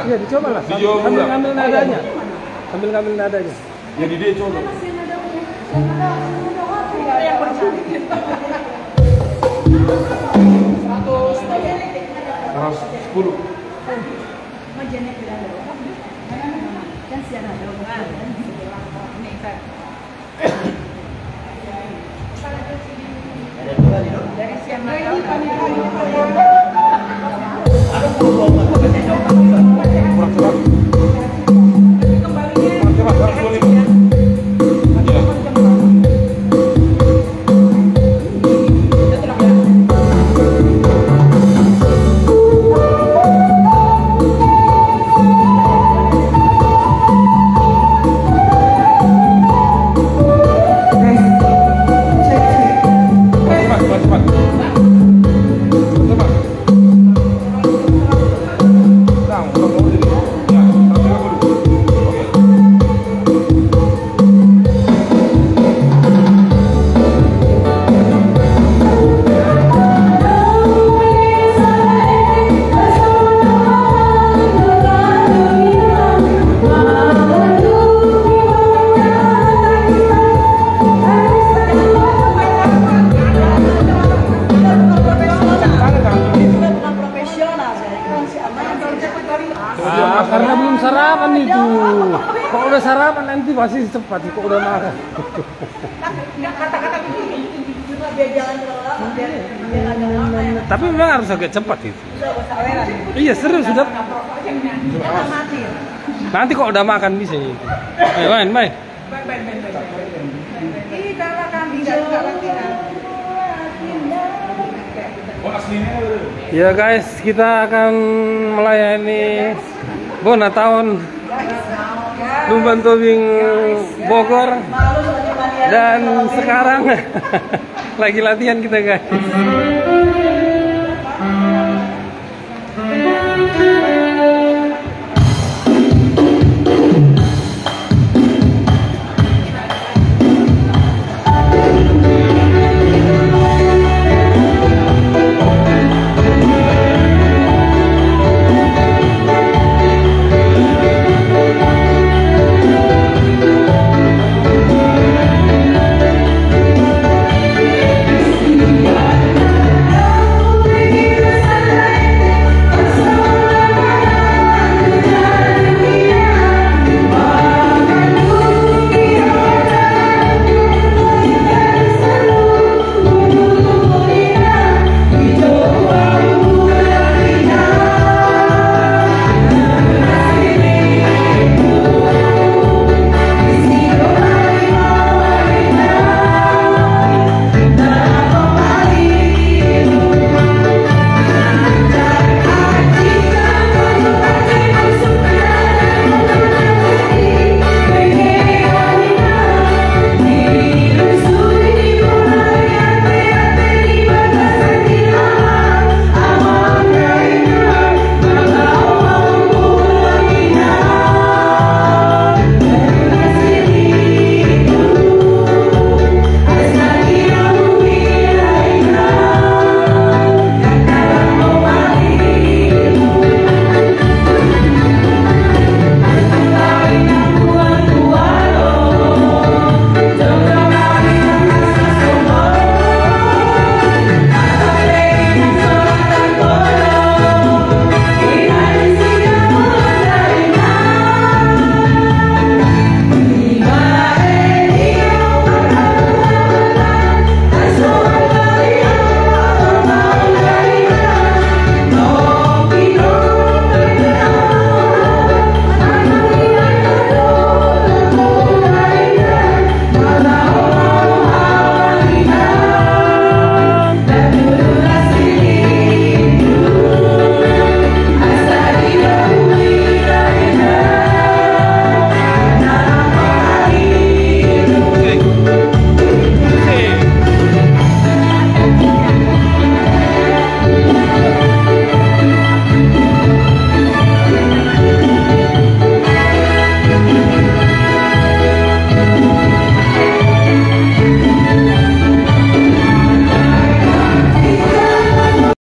Iya, dicoba lah. Sambil ngambil nadanya. Sambil ngambil nadanya. Jadi dia coba. Karena belum sarapan itu. Kalau udah sarapan nanti pasti cepat. Kok udah makan. Kata-kata biar jangan terlalu lama, biar agak lama ya. Tapi memang harus agak cepat itu. Iya serius sudah. Nanti kok udah makan bisa itu. Main. Ya guys, kita akan melayani Bona tahun Lumban Tobing Bogor dan sekarang lagi latihan kita guys.